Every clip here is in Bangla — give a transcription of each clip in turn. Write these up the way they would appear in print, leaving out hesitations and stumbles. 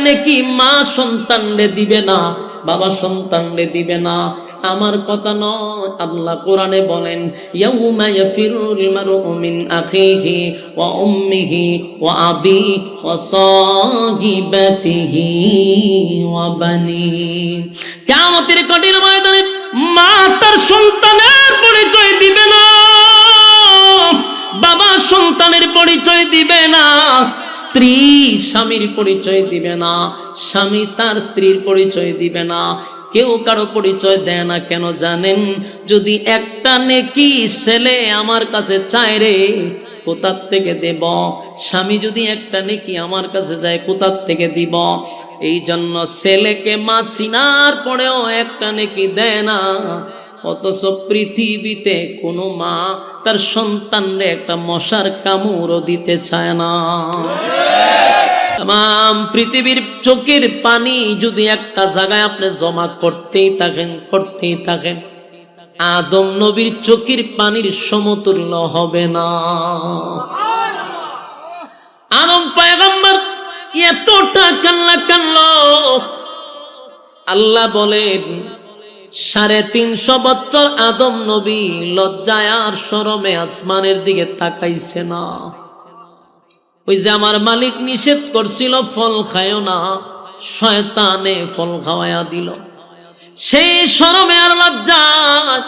নেকি মা সন্তানরে দিবে না, বাবা সন্তানরে দিবে না। আমার কথা নয়, আল্লাহ কোরআনে বলেন ইয়াউমা ইয়াফিরুল মারউ মিন আখিহি ওয়া উম্মিহি ওয়া আবি ওয়া সাহিবাতিহি ওয়া বানি। কিয়ামতের কঠিন ময়দানে মা তার সন্তানের পরিচয় দিবে না, বাবা সন্তানের পরিচয় দিবে না, স্ত্রী স্বামীর পরিচয় দিবে না, স্বামী তার স্ত্রীর পরিচয় দিবে না, কেউ কারো পরিচয় দেয় না। কেন জানেন? যদি একটা নেকি ছেলে আমার কাছে চায় রে, কোথার থেকে দেব? স্বামী যদি একটা নেকি আমার কাছে যায়, কোথার থেকে দিব? এই জন্য ছেলেকে মা চিনার পরেও একটা নেকি দেয় না। অথচ পৃথিবীতে কোনো মা তার সন্তানরে একটা মশার কামড়ও দিতে চায় না। তাম পৃথিবীর চোখের পানি যদি একটা জায়গায় আপনি জমা করতেই থাকেন, আদম নবীর চোখের পানির সমতুল্য হবে না। আদম পয়গম্বর এতটা কান্না, আল্লাহ বলেন 350 বছর আদম নবী লজ্জায় আর শরমে আসমানের দিকে তাকাইছে না। ওই যে আমার মালিক নিষেধ করছিল ফল খায়ও না, শয়তানে ফল খাওয়ায়া দিল। সেই শরমে আর লজ্জায়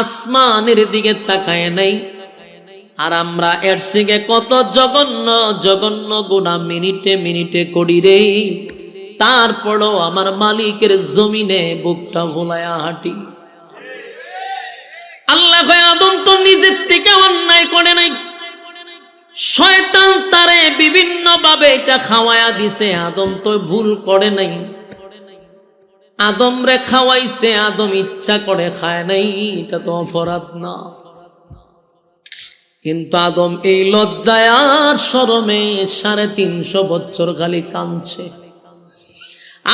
আসমানের দিকে তাকায় নাই। আর আমরা এর থেকে কত জঘন্য গুনাহ মিনিটে করি রে। তারপরও আমার মালিকের জমিনে বুকটা ভোলায়া হাঁটি। আল্লাহ কয় আদম তো নিজের থেকে অন্যায় করে নাই, শয়তান তারে বিভিন্ন ভাবে এটা খাওয়ায়া দিছে। আদম তো ভুল করে নাই, আদম রে খাওয়াইছে, আদম ইচ্ছা করে খায় নাই, এটা তো অপরাধ না। কিন্তু আদম এই লজ্জায় আর শরমে 350 বছর খালি কাঁদছে।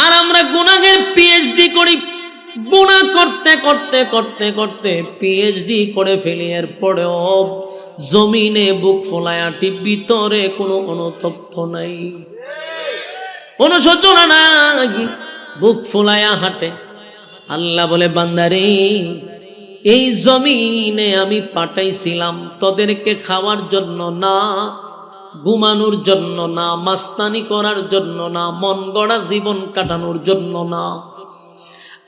আর আমরা গুনাহের পিএইচডি করি, গুনাহ করতে পিএইচডি করে ফেলি। এরপরেও জমিনে বুক ফোলায়াটি, ভিতরে কোনো অনুতপ্ত নাই, অনুশোচনা নাই, বুক ফোলায়া হাঁটে। আল্লাহ বলে বান্দারে, এই জমিনে আমি পাঠাইছিলাম তোদেরকে খাওয়ার জন্য না, ঘুমানোর জন্য না, মাস্তানি করার জন্য না, মন গড়া জীবন কাটানোর জন্য না।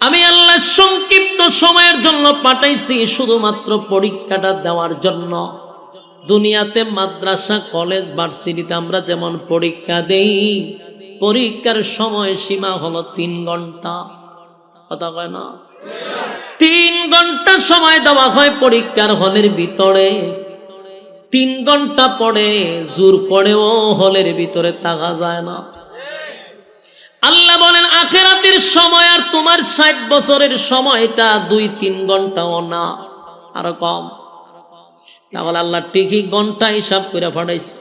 আমি আল্লাহ সংক্ষিপ্ত সময়ের জন্য পাঠাইছি, শুধুমাত্র পরীক্ষাটা দেওয়ার জন্য। দুনিয়াতে মাদ্রাসা, কলেজ, ভার্সিটিতে আমরা যেমন পরীক্ষা দেই, পরীক্ষার সময় সীমা হলো 3 ঘন্টা। কথা কয় না? 3 ঘন্টা সময় দেওয়া হয় পরীক্ষার হলের ভিতরে। 3 ঘন্টা পরে জোর করেও হলের ভিতরে থাকা যায় না। আল্লাহ বলেন আখিরাতের সময় আর তোমার 60 বছরের সময়টা 2-3 ঘন্টাও না, আরো কম। তাহলে আল্লাহ ঠিকই ঘন্টা হিসাব করে পাঠাইছে।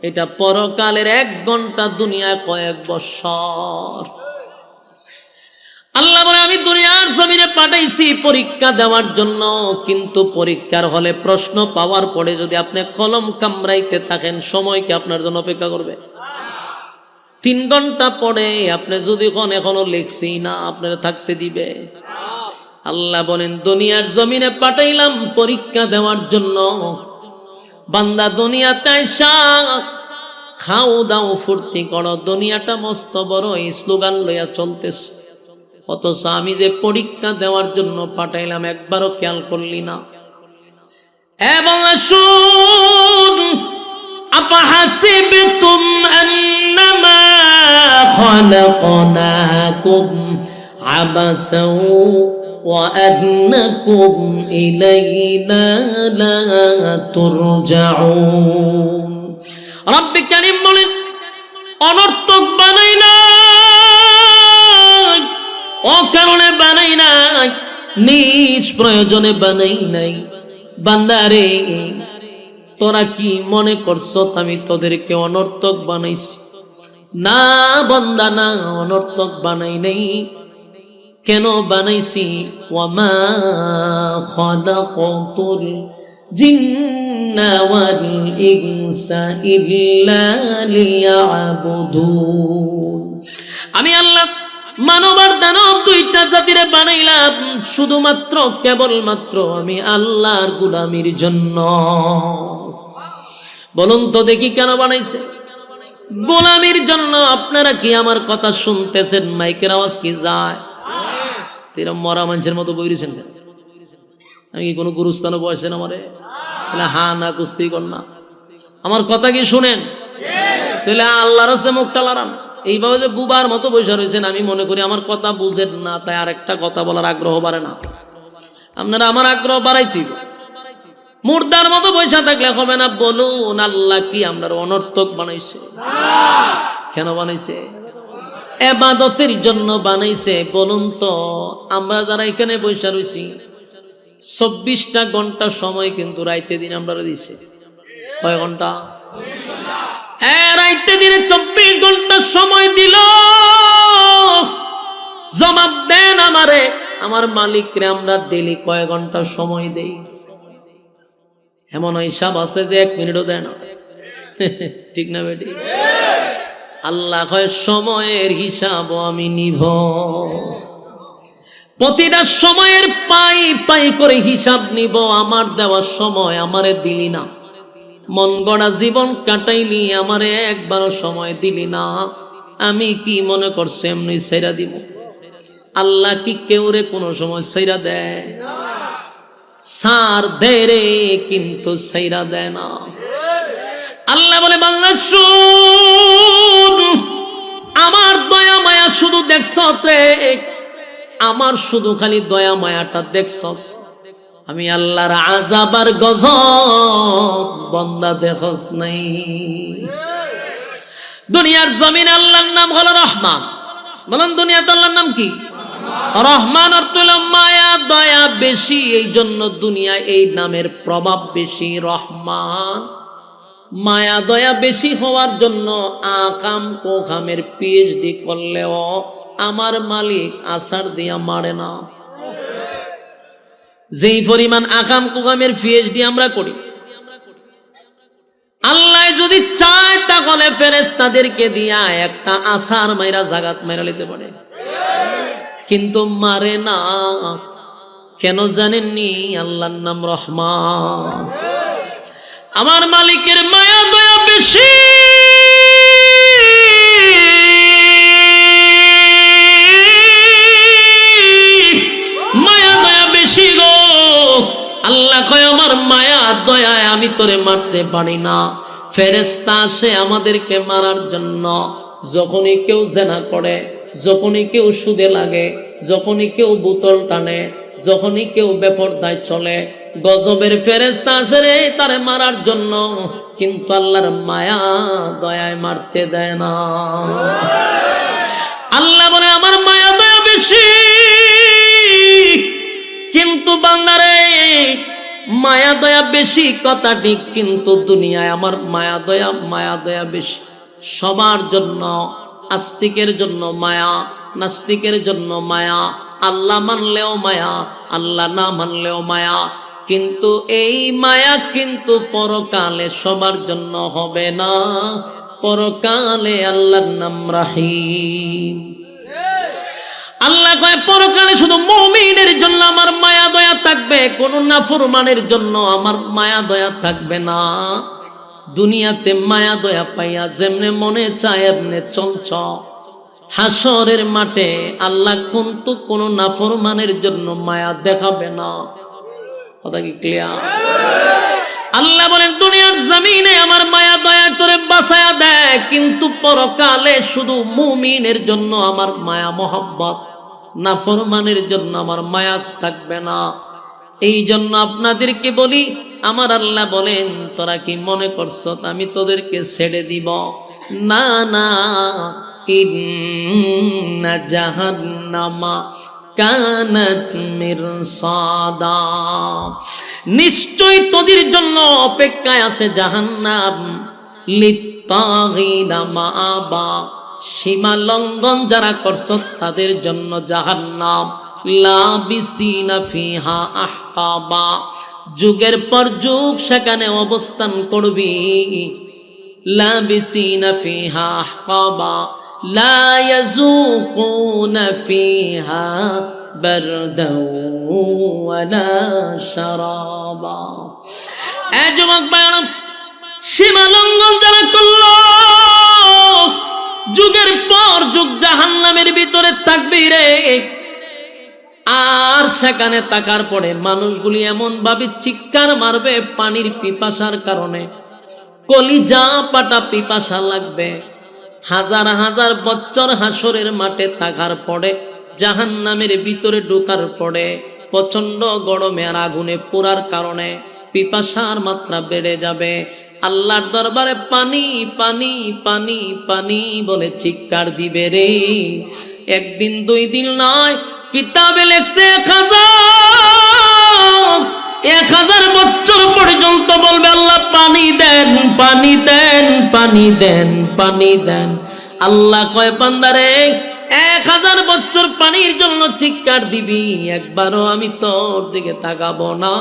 এটা পরকালের 1 ঘন্টা, দুনিয়ায় কয়েক বছর। আল্লাহ বলে আমি দুনিয়ার জমিনে পাঠাইছি পরীক্ষা দেওয়ার জন্য, কিন্তু পরীক্ষার হলে প্রশ্ন পাওয়ার পরে যদি আপনি কলম কামড়াইতে থাকেন, সময় কি আপনার জন্য অপেক্ষা করবে? 3 ঘন্টা পরে আপনি যদি এখনো লিখছি না, আপনারা থাকতে দিবে? আল্লাহ বলেন দুনিয়ার জমিনে পাঠাইলাম পরীক্ষা দেওয়ার জন্য। বান্দা দুনিয়াতে আইসা খাও দাও ফুর্তি করো, দুনিয়াটা মস্ত বড় এই স্লোগান লইয়া চলতেছে। অথচ আমি যে পরীক্ষা দেওয়ার জন্য পাঠাইলাম একবারও খেয়াল করলি না। এবং শুন, আফাহাসিবতুম আন্নামা খালাকনাকুম আবাসাও ওয়া আন্নাকুম ইলাইনা লা তুরজাউন। রব্বে কারীম বলেন অনর্থক বানাই না, অকারণে বানাই নাই, নিজ প্রয়োজনে বানাই নাই। বান্দারে তোরা কি মনে করছো আমি তোদেরকে অনর্থক বানাইছি? না বান্দা না, অনর্থক বানাই নাই। কেন বানাইছি? ওয়ামা খালাকাতুল জিন্না ওয়াল ইনসা ইল্লা লিয়াবুদুন। আমি আল্লাহ মানব আর দানব দুইটা জাতিরে বানাইলাম শুধুমাত্র কেবলমাত্র আমি আল্লাহর গোলামির জন্য। বলুন তো দেখি কেন বানাইছে? গোলামির জন্য। আপনারা কি আমার কথা শুনতেছেন? মাইকের আওয়াজ কি যায়? এরকম মরা মানুষের মতো বইরেছেন কেন? আমি কি কোনো গুরুস্থানে বসেছেন আমারে? তাহলে হা না কুস্তি কর না, আমার কথা কি শুনেন? তাহলে আল্লাহর রাস্তায় মুখটা লড়ান। এইভাবে যে বুবার মতো বসে রয়েছেন, আমি মনে করি আমার কথা বুঝেন না, তাই আরেকটা কথা বলার আগ্রহ বাড়ে না। আপনারা আমার আগ্রহ বাড়াইতেই। মুর্দার মতো বসে থাকলে হবে না। বলুন আল্লাহ কি আপনার অনর্থক বানাইছে? কেন বানাইছে? ইবাদতের জন্য বানাইছে। বলুন তো আমরা যারা এখানে বসে রয়েছি 24টা ঘন্টা সময় কিন্তু রাইতে দিন আমরা দিছে। কয় ঘন্টা? রাইতে দিনে 24 ঘন্টা সময় দিল। জবাব দেন আমারে, আমার মালিকরে আমরা ডেলি কয় ঘন্টা সময় দেই? এমন হিসাব আছে যে 1 মিনিটও দেয় না। ঠিক না বেটি? আল্লাহ কয় সময়ের হিসাব আমি নিব। প্রতিটা সময়ের পাই পাই করে হিসাব নিব। আমার দেওয়ার সময় আমারে দিলি না, মন গড়া জীবন কাটাইলি, আমারে একবারও সময় দিলি না। আমি কি মনে করছি এমনি ছেড়া দিব? আল্লাহ কি কেউ রে কোনো সময় ছেড়া দেয়? সার দেয় রে, কিন্তু ছেড়া দেয় না। আল্লাহ বলে বান্দা শুন, আমার দয়া মায়া শুধু দেখছ রে, আমার শুধু খালি দয়া মায়াটা দেখছস। আমি আল্লাহর আযাব আর গজব বান্দা দেখছ নাই। দুনিয়ার জমিনে আল্লাহর নাম হলো রহমান। বলেন দুনিয়াতে আল্লাহর নাম কি? রহমান অর্থ হলো মায়া দয়া বেশি, এই জন্য দুনিয়া এই নামের প্রভাব বেশি। রহমান মায়া দয়া বেশি হওয়ার জন্য আকাম কোখামের পিএইচডি করলেও আমার মালিক আসার দিয়া মারে না। যেই পরিমাণ আকাম কোখামের পিএইচডি আমরা করি, আল্লাহ যদি চায় তাহলে ফেরেশতাদেরকে দিয়া একটা আসার মাইরা জাগাত মাইরা নিতে পারে, কিন্তু মারে না। কেন জানেননি? আল্লাহর নাম রহমান। আমার মালিকের মায়া দয়া বেশি। মায়া দয়া বেশি গো। আল্লাহ কয় আমার মায়া দয়ায় আমি তোরে মারতে পারি না। ফেরেশতা আসে আমাদেরকে মারার জন্য। যখনই কেউ জেনা করে, যখনই কেউ সুদে লাগে, যখনই কেউ বোতল টানে, যখনই কেউ বেপরদায় চলে, গজবের ফেরেশতা আসে রে তারে মারার জন্য, কিন্তু আল্লাহর মায়া দয়ায় মারতে দেয় না। আল্লাহ বলে আমার মায়া দয়া বেশি, কিন্তু বান্দারে মায়া দয়া বেশি কথা ঠিক, কিন্তু দুনিয়ায় আমার মায়া দয়া বেশি। সবার জন্য, আস্তিকের জন্য মায়া, নাস্তিকের জন্য মায়া, আল্লাহ মানলেও মায়া, আল্লাহ না মানলেও মায়া। কিন্তু এই মায়া কিন্তু পরকালে সবার জন্য হবে না। পরকালে আল্লাহর নাম রহিম। আল্লাহ কয় পরকালে শুধু মুমিনের জন্য আমার মায়া দয়া থাকবে, কোন নাফরমানের জন্য আমার মায়া দয়া থাকবে না। দুনিয়াতে মায়া দয়া পাইয়া যেমনে মনে চায় এমনে চলছ, হাসরের মাঠে আল্লাহ কিন্তু কোন নাফরমানের জন্য মায়া দেখাবে না। কথা কি ক্লিয়ার? আল্লাহ বলেন দুনিয়ার জমিনে আমার মায়া দয়া তোরে বাঁচায়া দেয়, কিন্তু পরকালে শুধু মুমিনের জন্য আমার মায়া মহব্বত, নাফরমানের জন্য আমার মায়া থাকবে না। এই জন্য আপনাদেরকে বলি, আমার আল্লাহ বলেন তোরা কি মনে করছো আমি তোদেরকে ছেড়ে দিব? না না, ইন্না জাহান্নামা কানাত মিরসাদা, নিশ্চয় তোদের জন্য অপেক্ষায় আছে জাহান্নাম। লিত্তাগিনা মাআবা, সীমা লঙ্ঘন যারা করছো তাদের জন্য জাহান্নাম। লাবিসিনা ফিহা আহকাবা, যুগের পর যুগ সেখানে অবস্থান করবি। লাবিসিনা ফিহা আহকাবা, লা ইয়াযুকুনা ফিহা বারদাও ওয়ালা শারাবা। এ যুবক ভাইরা, সীমা লঙ্ঘন যারা করলো, যুগের পর যুগ জাহান্নামের ভিতরে থাকবে রে। আর সেখানে থাকার পরে মানুষগুলি এমন ভাবে চিৎকার মারবে পানির পিপাসার কারণে, কলিজা পাটা পিপাসা লাগবে। হাজার হাজার বছর হাসরের মাঠে থাকার পরে, জাহান্নামের ভিতরে ঢোকার পরে, প্রচন্ড গরমে আর আগুনে পোড়ার কারণে পিপাসার মাত্রা বেড়ে যাবে। আল্লাহর দরবারে পানি পানি পানি পানি বলে চিৎকার দিবে রে। একদিন দুই দিন নয়, কিতাবে লেখছে 1000 বছর পর্যন্ত বলবে আল্লাহ পানি দেন, পানি দেন, পানি দেন, পানি দেন। আল্লাহ কয় বান্দারে 1000 বছর পানির জন্য চিৎকার দিবি, একবারও আমি তোর দিকে তাকাবো না।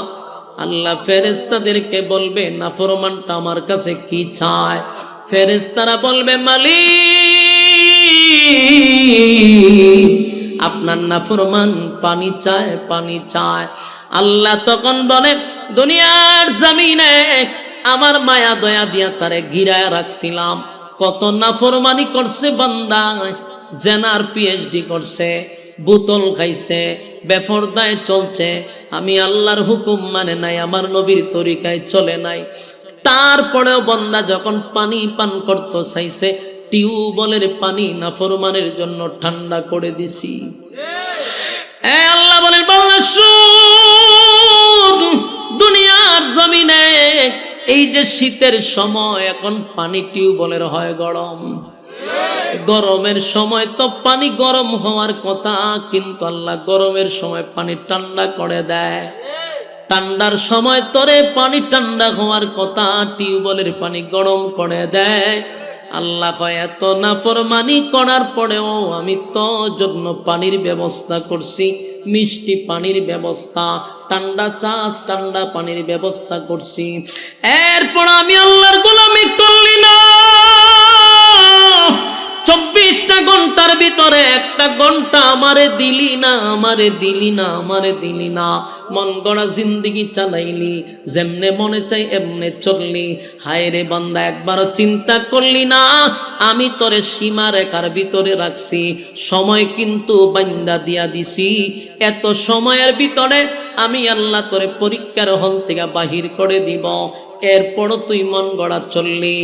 আল্লাহ ফেরেশতাদেরকে বলবে নাফরমানটা আমার কাছে কি চায়? ফেরেশতারা বলবে মালিক, আপনার নাফরমান পানি চায়, পানি চায়। আল্লাহ তখন বলে দুনিয়ার জমিনে আমার মায়া দয়া দিয়া তারে গিরায় রাখছিলাম, কত নাফরমানি করছে বান্দা, জেনার পিএইচডি করছে, বোতল খাইছে, বেফরদায় চলছে, আমি আল্লাহর হুকুম মানে নাই, আমার নবীর তরিকায় চলে নাই। তারপরেও বান্দা যখন পানি পান করতে চাইছে, টিউবওয়েলের পানি নাফরমানের জন্য ঠান্ডা করে দিছি। আল্লাহ বলেন বান্দা শুন, দুনিয়ার জমিনে এই যে শীতের সময়, এখন পানি টিউবওয়েলের হয় গরম। গরমের সময় তো পানি গরম হওয়ার কথা, কিন্তু আল্লাহ গরমের সময় পানি ঠান্ডা করে দেয়। ঠান্ডার সময় তোরে পানি ঠান্ডা হওয়ার কথা, টিউবওয়েলের পানি গরম করে দেয়। আল্লাহ কয় এত নাফরমানি করার পরেও আমি তোর জন্য পানির ব্যবস্থা করছি, মিষ্টি পানির ব্যবস্থা, ঠান্ডা চাষ, ঠান্ডা পানির ব্যবস্থা করছি। এরপর আমি আল্লাহর গোলামি করলি না। 24টা ঘন্টার ভিতরে 1টা ঘন্টা আমারে দিলি না, আমারে দিলি না, আমারে দিলি না। মন গড়া জিন্দেগি চালাইলি, যেমনে মনে চাই এমনে চললি। হায় রে বান্দা, একবারও চিন্তা করলি না আমি তোরে সীমা রেখার ভিতরে রাখছি, সময় কিন্তু বান্দা দিয়া দিছি। এত সময়ের ভিতরে আমি আল্লাহ তোরে পরীক্ষার হল থেকে বাহির করে দিব, এরপরও তুই মন গড়া চললি।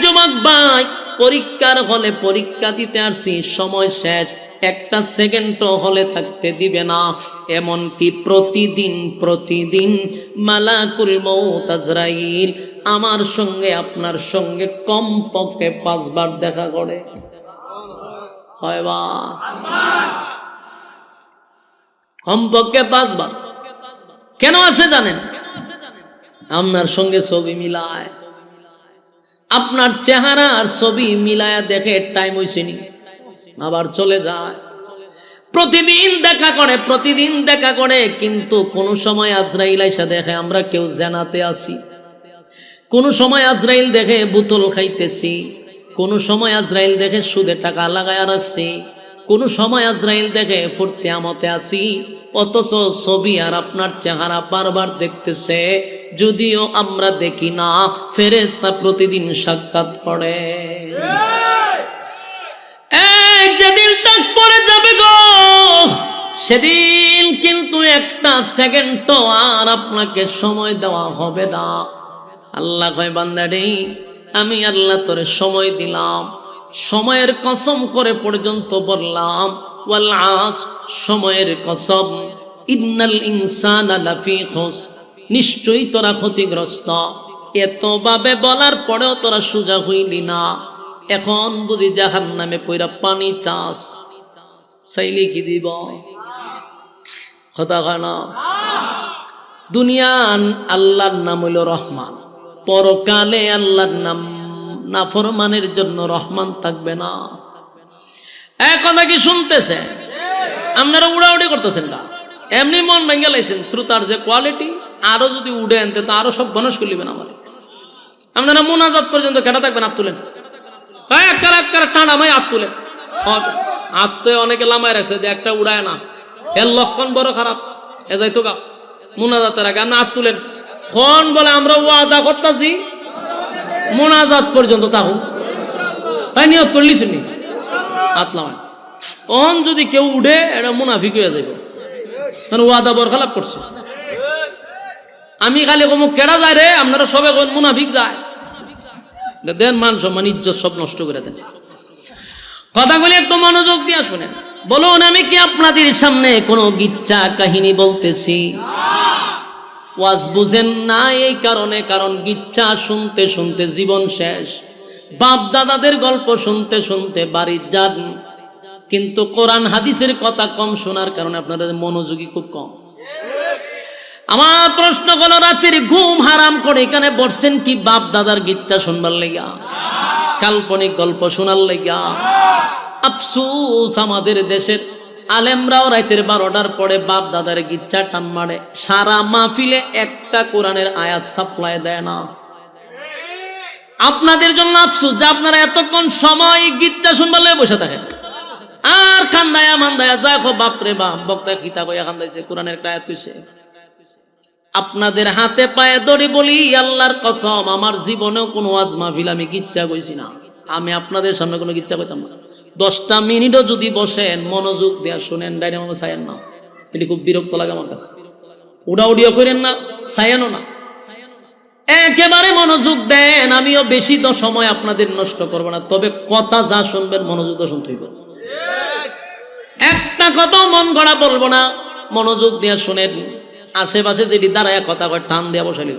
যুবক ভাই, পরীক্ষার হলে পরীক্ষা দিতে আসছি, সময় শেষ, 1টা সেকেন্ডও হলে থাকতে দিবে না। এমনকি প্রতিদিন প্রতিদিন মালাকুল মউত আজরাইল আমার সঙ্গে আপনার সঙ্গে কমপক্ষে 5 বার দেখা করে। হয় বা কমপক্ষে 5 বার। কেন আসে জানেন? আপনার সঙ্গে ছবি মিলায়, আপনার চেহারা আর ছবি মিলায়া দেখে টাইম হইছেনি, আবার চলে যায়। প্রতিদিন দেখা করে, প্রতিদিন দেখা করে, কিন্তু কোন সময় আজরাইল আইসা দেখে আমরা কেউ জানাতে আসি, কোন সময় আজরাইল দেখে বোতল খাইতেছি, কোন সময় আজরাইল দেখে সুদে টাকা লাগায়া রাখছি, কোন সময় আজরাইল দেখে ফুর্তি আমতে আসি। অথচ ছবি আর আপনার চেহারা বারবার দেখতেছে, যদিও আমরা দেখি না। ফেরেশতা প্রতিদিন সাক্ষাৎ করে। যেদিন ডাক পড়ে যাবে গো, সেদিন কিন্তু 1টা সেকেন্ড আর আপনাকে সময় দেওয়া হবে না। আল্লাহ কয় বান্দা রে, আমি আল্লাহ তোরে সময় দিলাম, সময়ের কসম করে পর্যন্ত বললাম ওয়াল আস, সময়ের কসম, ইন্নাল ইনসানা লাফি খুসর, নিশ্চয়ই তোরা ক্ষতিগ্রস্ত। এত ভাবে বলার পরেও তোরা সোজা হইলি না। এখন বুঝি জাহান্নামে পইরা পানি চাস, চাইলে কি দিব? কথা কয় না। দুনিয়ান আল্লাহর নাম হইল রহমান, পরকালে আল্লাহর নাম নাফরমানের জন্য রহমান থাকবে না। কথা কি শুনতেছে? আপনারা উড়াউড়ি করতেছেন না, এমনি মন ভেঙে লাইছেন। শ্রোতার যে কোয়ালিটি, আরো যদি উড়ে আনতে তো আরো সব বনস করলিবেন। আমার আপনারা মোনাজাত পর্যন্ত কেটে থাকবেন, হাত তুলেন। এক টানা মাই হাত তুলে, হাত তো অনেকে লামায় রাখছে যে একটা উড়ায় না, এর লক্ষণ বড় খারাপ। এ যাই তো গা মুনাজাতের আগে আপনি হাত তুলেন, খন বলে আমরা ওয়াদা করতেছি মুনাজাত পর্যন্ত থাকুন, তাই নিয়ত করলি শুনি হাত লামায়। অন যদি কেউ উঠে এটা মুনাফিক হয়ে যাইব, কারণ ওয়াদা বর খারাপ করছে। আমি খালি কমু কেডা যায় রে, আপনারা সবে কোন মুনাফিক যায়, দেন মান সম্মান ইজ্জত সব নষ্ট করে দেন। কথাগুলি একটু মনোযোগ দিয়ে শুনেন। বলুন আমি কি আপনাদের সামনে কোনো গিচ্ছা কাহিনী বলতেছি? ওয়াজ বুঝেন না এই কারণে, কারণ গিচ্ছা শুনতে শুনতে জীবন শেষ, বাপ দাদাদের গল্প শুনতে শুনতে বাড়ি যান, কিন্তু কোরআন হাদিসের কথা কম শোনার কারণে আপনাদের মনোযোগী খুব কম। আমার প্রশ্ন হলো, রাতের ঘুম হারাম করে এখানে বসছেন কি বাপ দাদার গিচ্ছা শুনবার লেগা, কাল্পনিক গল্প শোনার লেগা? আফসোস আমাদের দেশের আলেমরাও রাতের 12টার পরে বাপ দাদার গিচ্ছা টান মারে, সারা মাহফিলে একটা কোরআনের আয়াত সাপ্লাই দেয় না। আপনাদের জন্য আফসোস যে আপনারা এতক্ষণ সময় গিচ্ছা শুনবার লেগে বসে থাকেন, আর খান্দায়া মান্দায়া যা খো বাপরে বাপ বক্তা খিতা কইয়া খান্দাইছে, কোরআনের একটা আয়াত কইছে। আপনাদের হাতে পায়ে ধরে বলি আল্লাহর কসম, আমার জীবনেও কোনো ওয়াজ মাহফিল আমি গিচ্ছা কইছি না। আমি আপনাদের সামনে কোনো গিচ্ছা কইতাম না। 10টা মিনিটও যদি বসেন মনোযোগ দেয়া শুনেন, ডাইনামো ছায়েন না, এটি খুব বিরক্ত লাগে আমার কাছে। উড়াউড়িও করেন না, ছায়েনও না, একেবারে মনোযোগ দেন। আমিও বেশি তো সময় আপনাদের নষ্ট করব না, তবে কথা যা শুনবেন মনোযোগ তো শুনতে হইব। একটা কথা মন গড়া বলবো না, মনোযোগ দিয়ে শুনেন। আশেপাশে যেটি দাঁড়ায় কথা কয় টান দেওয়া বসালি,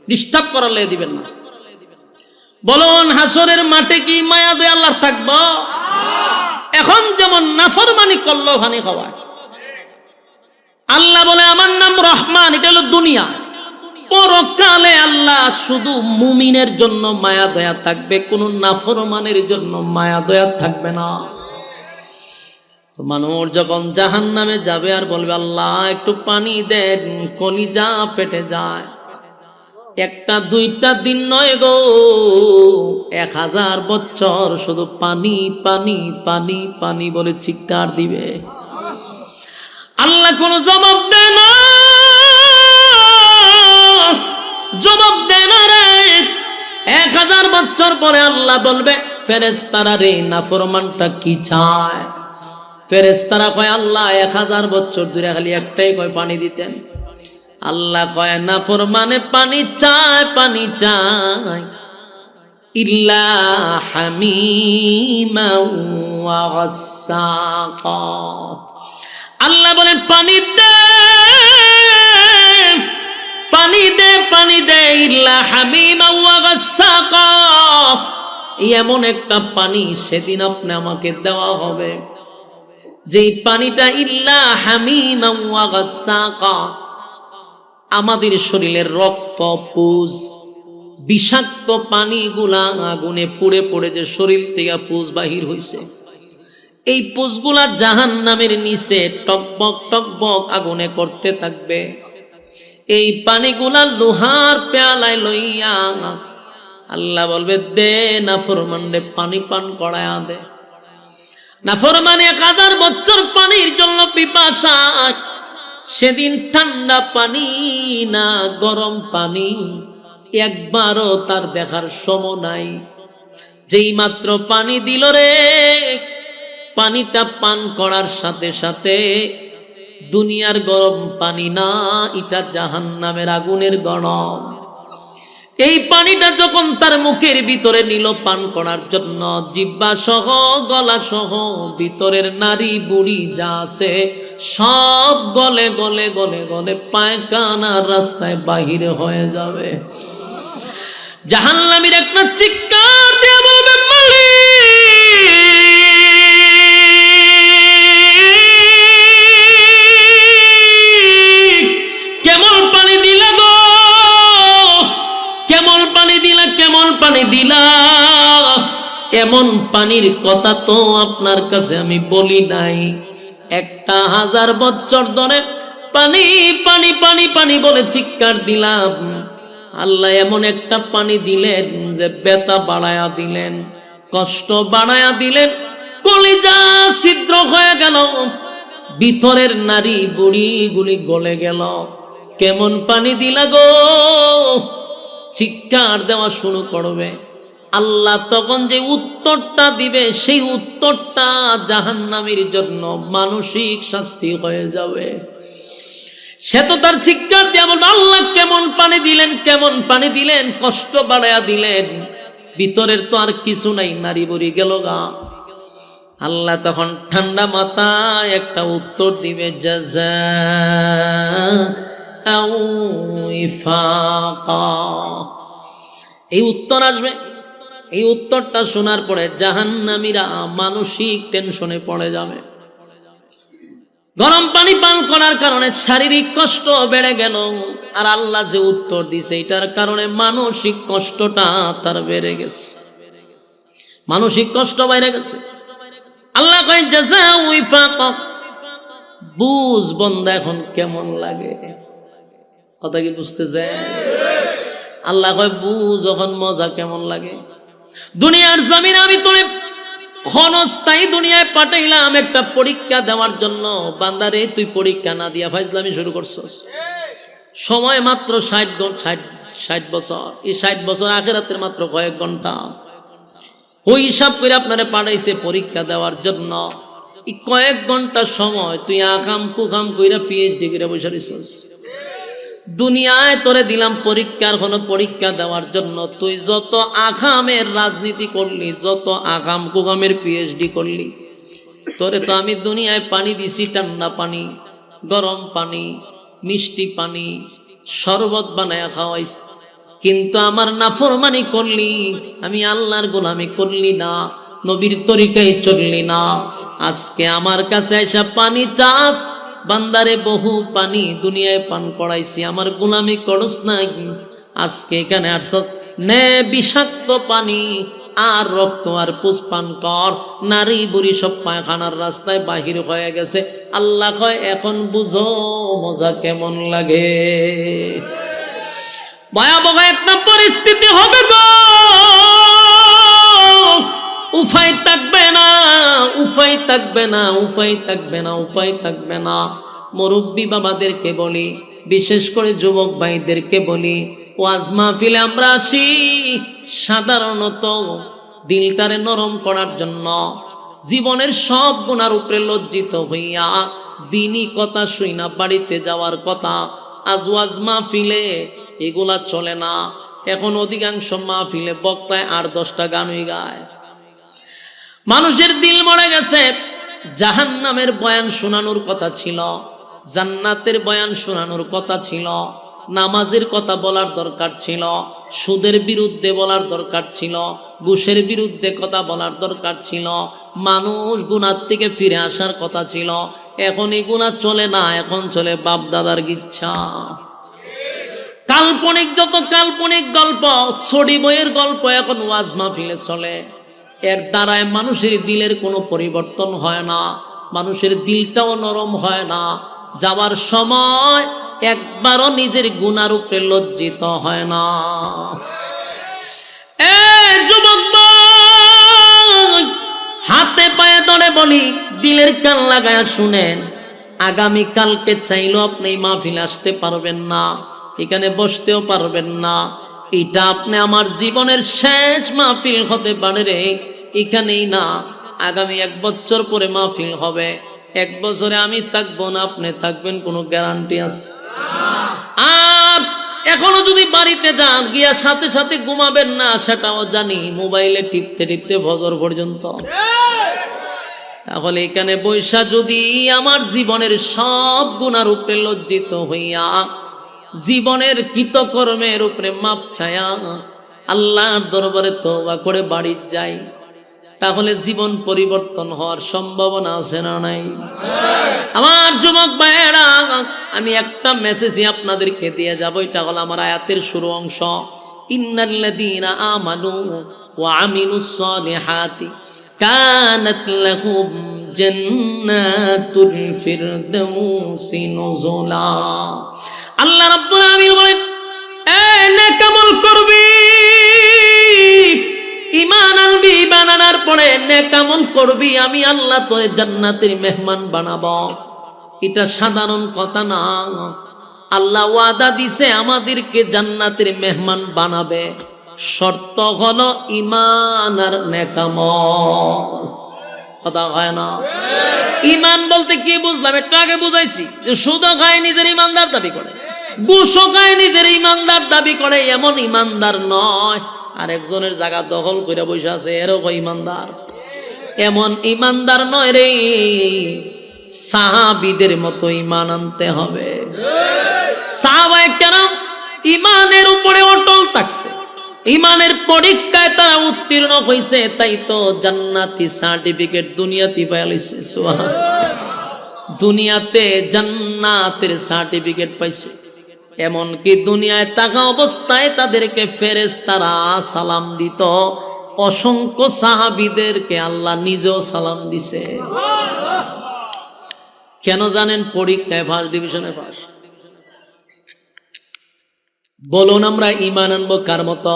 ডিস্টার্ব করার লেগে দিবেন না। বলুন হাসরের মাঠে কি মায়া দয়া আল্লাহর থাকবো? এখন যেমন নাফরমানি করলো হানি খাওয়ায়, আল্লাহ বলে আমার নাম রহমান, এটা হলো দুনিয়া। পরকালে আল্লাহ শুধু মুমিনের জন্য মায়া দয়া থাকবে, কোন নাফরমানের জন্য মায়া দয়া থাকবে না। তো মানুষ যখন জাহান্নামে যাবে আর বলবে আল্লাহ একটু পানি দেন, কলিজা ফেটে যায়। একটা দুইটা দিন নয় গো, 1000 বছর শুধু পানি পানি পানি পানি বলে চিৎকার দিবে। আল্লাহ কোনো জবাব দেয় না, জবাব দেয় না রে। 1000 বছর পরে আল্লাহ বলবে ফেরেশতারা রে, নাফরমানটা কি চায়? ফেরেশতারা কয় আল্লাহ 1000 বছর ধরে খালি একটাই কয় পানি দিতেন। আল্লাহ কয় নাফরমানে পানি চায়, পানি চায়, ইল্লা হামিমা ওয়া গাসসাকা। আল্লাহ বলেন পানি দে, পানি দে, পানি দে, ইল্লা হামিমা ওয়া গাসসাকা। এমন একটা পানি সেদিন আপনি আমাকে দেওয়া হবে, যেই পানিটা ইল্লা হামিমা ওয়া গাসসাকা, আমাদের শরীরের রক্ত পুজ বিষাক্ত পানিগুলা আগুনে পুড়ে পড়ে যে শরীর থেকে পুজ বাহির হইছে, এই পুজগুলা জাহান্নামের নিচে টকবক টকবক আগুনে করতে থাকবে। এই পানিগুলা লোহার পেয়ালায় লইয়া আল্লাহ বলবে দে নাফরমানরে পানি পান করায়া দে। নাফরমান 1000 বছর পানির জন্য পিপাসা, সেদিন ঠান্ডা পানি না গরম পানি একবারও তার দেখার সময় নাই। যেই মাত্র পানি দিল রে, পানিটা পান করার সাথে সাথে দুনিয়ার গরম পানি না, এটা জাহান্নামের আগুনের গরম। এই পানিটা যখন তার মুখের ভিতরে নিল পান করার জন্য, জিহ্বা সহ গলা সহ ভিতরের নারী বুড়ি যা আছে সব গলে গলে গলে গলে পায়খানার রাস্তায় বাহিরে হয়ে যাবে। জাহান্নামীর একটা চিৎকার দিয়ে বলবে মালিক কেমন পানি দিলা গো, কেমন পানি দিলা, কেমন পানি দিলা। এমন পানির কথা তো আপনার কাছে আমি বলি নাই। 1000 বছর ধরে পানি পানি পানি পানি বলে চিৎকার দিলাম, আল্লাহ এমন একটা পানি দিলেন যে ব্যথা বাড়ায়া দিলেন, কষ্ট বাড়ায়া দিলেন, কলিজা ছিদ্র হয়ে গেল, ভিতরের নারী বুড়ি গুলি গলে গেল। কেমন পানি দিলা গো? চিৎকার দেওয়া শুরু করবে। আল্লাহ তখন যে উত্তরটা দিবে, সেই উত্তরটা জাহান্নামীর জন্য মানসিক শাস্তি হয়ে যাবে। সে তো তার চিৎকার দিয়ে বলবে, আল্লাহ কেমন পানি দিলেন, কেমন পানি দিলেন, কষ্ট বাড়ায়া দিলেন, ভিতরের তো আর কিছু নাই, নারী বুড়ি গেল গা। আল্লাহ তখন ঠান্ডা মাথায় একটা উত্তর দিবে, জাযাআউ উইফাকা। এই উত্তর আসবে। এই উত্তরটা শোনার পরে জাহান্নামীরা মানসিক টেনশনে পড়ে যাবে। গরম পানি পান করার কারণে শারীরিক কষ্ট বেড়ে গেল, আর আল্লাহ যে উত্তর দিছে এটার কারণে মানসিক কষ্টটা তার বেড়ে গেছে। মানসিক কষ্ট বেড়ে গেছে। আল্লাহ কয় জাযাউ উইফাকা। বুঝ বন্দা এখন কেমন লাগে, কথা কি বুঝতেছে? আল্লাহ কয় বুঝ এখন মজা কেমন লাগে। দুনিয়ার জমিনে আমি তোরে ক্ষণস্থায়ী দুনিয়ায় পাঠাইলাম একটা পরীক্ষা দেওয়ার জন্য। বান্দারে তুই পরীক্ষা না দিয়া ফাজলামি শুরু করছস। সময় মাত্র 60 বছর। এই 60 বছর আখিরাতের মাত্র কয়েক ঘন্টা। ওই হিসাব করে আপনারে পাঠাইছে পরীক্ষা দেওয়ার জন্য। এই কয়েক ঘন্টা সময় তুই আকাম কুকাম কইরা পিএইচডি করে বসে রইছস। দুনিয়ায় তোরে দিলাম পরীক্ষার হলো পরীক্ষা দেওয়ার জন্য। তুই যত আকামের রাজনীতি করলি, যত আকাম কুকামের পিএইচডি করলি, তোরে তো আমি দুনিয়ায় পানি দিছি, ঠান্ডা পানি, গরম পানি, মিষ্টি পানি, শরবত বানায়া খাওয়াইছি, কিন্তু আমার নাফরমানি করলি, আমি আল্লাহর গোলামি করলি না, নবীর তরিকায় চললি না। আজকে আমার কাছে এসে পানি চাস, বান্দারে বহু পানি দুনিয়ায় পান করাইছি, আমার গোলামি করস নাই। আজকে এখানে আসছ, নে বিষাক্ত পানি আর রক্ত আর পুষ পান কর। নারী বুড়ি সব পায়খানার রাস্তায় বাহির হয়ে গেছে। আল্লাহ কয় এখন বুঝো মজা কেমন লাগে। ভয়াবহ একটা পরিস্থিতি হবে গো, উপায় থাকবে না, উপায় থাকবে না, উপায় থাকবে না, উপায় থাকবে না। মুরব্বী বাবাদেরকে বলি, বিশেষ করে যুবক ভাইদেরকে বলি, ওয়াজ মাহফিলে আমরা আসি সাধারণত দিলটারে নরম করার জন্য, জীবনের সব গুনার উপরে লজ্জিত হইয়া দিনই কথা শুই না বাড়িতে যাওয়ার কথা। আজ ওয়াজ মাহফিলে এগুলা চলে না। এখন অধিকাংশ মাহফিলে বক্তায় 8-10টা গানই গায়। মানুষের দিল মরে গেছে। জাহান্নামের বয়ান শোনানোর কথা ছিল, জান্নাতের বয়ান শোনানোর কথা ছিল, নামাজের কথা বলার দরকার ছিল, সুদের বিরুদ্ধে বলার দরকার ছিল, ঘুষের বিরুদ্ধে কথা বলার দরকার ছিল, মানুষ গুনার থেকে ফিরে আসার কথা ছিল। এখন এই গুনাহ চলে না, এখন চলে বাপ দাদার ইচ্ছা। কাল্পনিক যত কাল্পনিক গল্প, ছড়ি বইয়ের গল্প এখন ওয়াজ মাহফিলে চলে। এর দ্বারায় মানুষের দিলের কোনো পরিবর্তন হয় না, মানুষের দিলটাও নরম হয় না। যাওয়ার সময় একবারও নিজের গুনার উপরে লজ্জিত হয় না। যুবক হাতে পায়ে ধরে বলি, দিলের কান লাগায়া শুনেন, আগামী কালকে চাইলেও আপনি মাহফিল আসতে পারবেন না, এখানে বসতেও পারবেন না। এটা আপনি আমার জীবনের শেষ মাহফিল হতে পারে রে। এখানেই না, আগামী 1 বছর পরে মাহফিল হবে, 1 বছরে আমি থাকবো না, আপনি থাকবেন, কোনো গ্যারান্টি আছে? আর এখনো যদি বাড়িতে যান, গিয়া সাথে সাথে ঘুমাবেন না, সেটাও জানি, মোবাইলে টিপতে টিপতে ফজর পর্যন্ত। তাহলে এখানে বৈশা যদি আমার জীবনের সব গুনার উপরে লজ্জিত হইয়া, জীবনের কৃতকর্মের উপরে মাপ ছায়া আল্লাহর দরবারে তওবা করে বাড়ি যাই, তাহলে জীবন পরিবর্তন হওয়ার সম্ভাবনা আছে না নাই? আমার যুবক ভাইয়েরা, আমি একটা মেসেজই আপনাদেরকে দিয়ে যাব। এটা হলো আমার আয়াতের শুরু অংশ, ইন্নাল্লাযীনা আমানু ওয়া আমিলুস সালিহাতি কানাত লাহুম জান্নাতুল ফিরদাউসি নুজুলা। আল্লাহ রাব্বুল আলামিন বলেন, এই নেক আমল করবি, ঈমান আনবি, ঈমান আনার নেক আমল করবি, আমি আল্লাহ তোরে জান্নাতের মেহমান বানাবো। এটা সাধারণ কথা না, আল্লাহ ওয়াদা দিছে আমাদেরকে জান্নাতের মেহমান বানাবে। শর্ত হলো ঈমান আর নেক আমল। কথা হয় না? ঈমান বলতে কি বুঝলাম একটু আগে বুঝাইছি, যে সুদও খায় নিজের ঈমানদার দাবি করে, ঘুষও খায় নিজের ঈমানদার দাবি করে, এমন ঈমানদার নয়। আরেকজনের জায়গা দখল করে বসে আছে এরকম ঈমানদার, এমন ঈমানদার নয় রে। সাহাবীদের মতো ঈমান আনতে হবে। সাহাবায়ে কেরাম ঈমানের উপরে অটল থাকছে, ঈমানের পরীক্ষায় তারা উত্তীর্ণ হয়েছে, তাই তো জান্নাতি সার্টিফিকেট দুনিয়াতে পেয়ে লইছে। সুবহানাল্লাহ, দুনিয়াতে জান্নাতের সার্টিফিকেট পাইছে। এমনকি দুনিয়ায় থাকা অবস্থায় তাদেরকে ফেরেশতারা সালাম দিত, অসংখ্য সাহাবীদেরকে আল্লাহ নিজেও সালাম দিছে। কেন জানেন? পরীক্ষায় ফার্স্ট ডিভিশনে পাস। বলুন আমরা ঈমান আনবো কার মতো?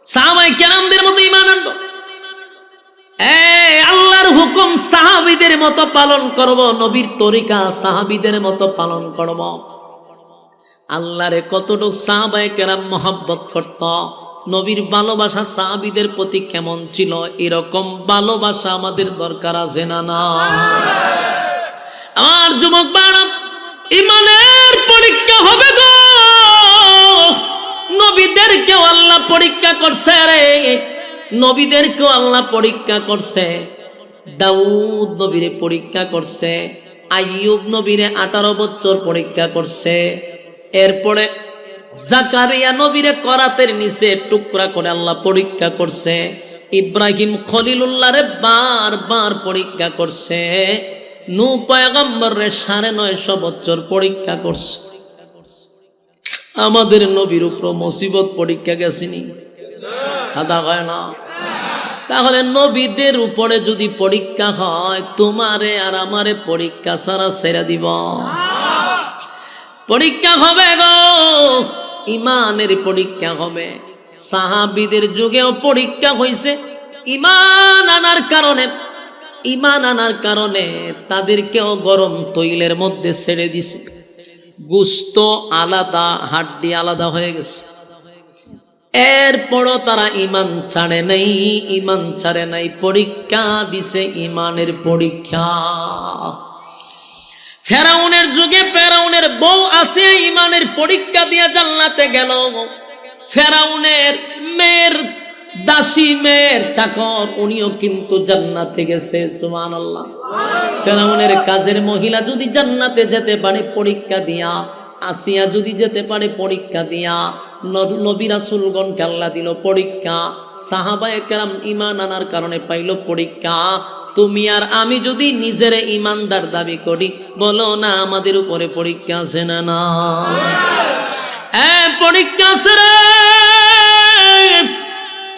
সাহাবায়ে কেরামদের মতো ঈমান আনবো। আল্লাহর হুকুম সাহাবীদের মতো পালন করব, নবীর তরিকা সাহাবীদের মতো পালন করব। আল্লাহরে কতটুকু সাহাবায়ে কেরাম মহব্বত করত, নবীর ভালোবাসা সাহাবীদের প্রতি কেমন ছিল, এরকম ভালোবাসা আমাদের দরকার আছে না? না। আমার যুবক ভাইরা, ঈমানের পরীক্ষা হবে গো। নবীদেরকেও আল্লাহ পরীক্ষা করছে রে, নবীদেরকেও আল্লাহ পরীক্ষা করছে। দাউদ নবীরে পরীক্ষা করছে, আইয়ুব নবীরে 18 বছর পরীক্ষা করছে। এরপরে জাকারিয়া নবীরে করাতের নিচে টুকরা করে আল্লাহ পরীক্ষা করছে। ইব্রাহিম খলিলুল্লাহরে বারবার পরীক্ষা করছে। নূহ পয়গম্বরে 950 বছর পরীক্ষা করছে। আমাদের নবীর উপর মুসিবত পরীক্ষা গেছিনি? আদা হয় না? তাহলে নবীদের উপরে যদি পরীক্ষা হয়, তোমারে আর আমারে পরীক্ষা ছাড়া ছেড়ে দিব? পরীক্ষা হবে গো, ঈমানের পরীক্ষা হবে। সাহাবীদের যুগেও পরীক্ষা হয়েছে। ঈমান আনার কারণে, ঈমান আনার কারণে তাদেরকেও গরম তৈলের মধ্যে ছেড়ে দিছে। গোশত আলাদা, হাড্ডি আলাদা হয়ে গেছে। এরপরও তারা ঈমান ছাড়ে নাই, ঈমান ছাড়ে নাই, পরীক্ষা দিছে, ঈমানের পরীক্ষা। ফেরাউনের যুগে ফেরাউনের বউ আসিয়া ঈমানের পরীক্ষা দিয়ে জান্নাতে গেল। ফেরাউনের মেয়ের দাসী, মেয়ের চাকর, উনিও কিন্তু জান্নাতে গেছে। সুবহানাল্লাহ। ফেরাউনের কাজের মহিলা যদি জান্নাতে যেতে পারে পরীক্ষা দিয়া, আসিয়া যদি যেতে পারে পরীক্ষা দিয়া, নবী রাসূলগণকে আল্লাহ দিল পরীক্ষা। সাহাবায়ে কেরাম ঈমান আনার কারণে পাইল পরীক্ষা। তুমি আর আমি যদি নিজের ঈমানদার দাবি করি, বলো না আমাদের উপরে পরীক্ষা আছে না? না, পরীক্ষা আছে রে।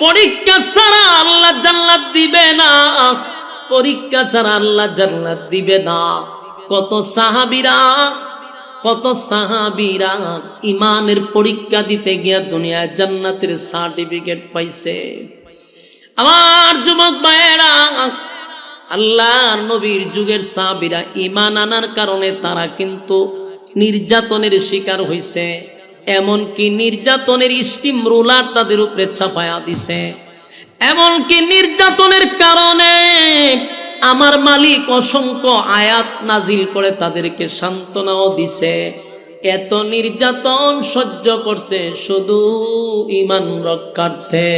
পরীক্ষা ছাড়া আল্লাহ জান্নাত দিবে না, পরীক্ষা ছাড়া আল্লাহ জান্নাত দিবে না। কত সাহাবীরা ঈমানের পরীক্ষা দিতে গিয়া দুনিয়ায় জান্নাতের সার্টিফিকেট পাইছে। আমার যুবক ভাইয়েরা, আল্লাহর নবীর যুগের সাহাবীরা ঈমান আনার কারণে তারা কিন্তু নির্যাতনের শিকার হইছে। এমনকি নির্যাতনের স্টিম রোলার তাদের উপরে চাপায়া দিছে। এমনকি নির্যাতনের কারণে আমার মালিক অসংখ্য আয়াত নাজিল করে তাদেরকে সান্ত্বনাও দিছে। এত নির্যাতন সহ্য করছে শুধু ঈমান রক্ষার্থে।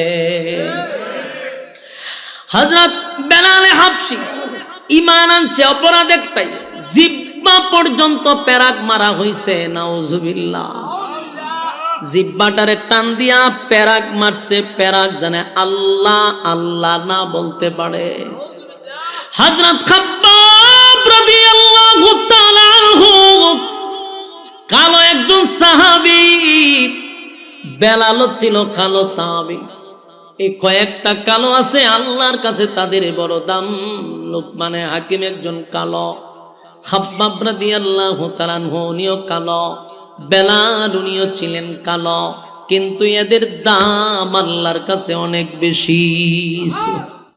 হযরত বেলাল হাবশী ঈমান আনছে, অপরাধ একটাই, জিহ্বা পর্যন্ত পেরাক মারা হইছে। নাউজুবিল্লাহ। জিহ্বাটারে টান দিয়া পেরাক মারছে, পেরাক জানে আল্লাহ আল্লাহ না বলতে পারে। হযরত খাব্বাব রাদিয়াল্লাহু তাআলা আনহু কালো একজন সাহাবী, বেলাল ছিল কালো সাহাবী। এই কয়েকটা কালো আছে আল্লাহর কাছে তাদের বড় দাম। লোকমানে হাকিম একজন কালো, খাব্বাব রাদিয়াল্লাহু তাআলা আনহু উনিও কালো, বেলাল উনিও ছিলেন কালো। কিন্তু এদের দাম আল্লাহর কাছে অনেক বেশি।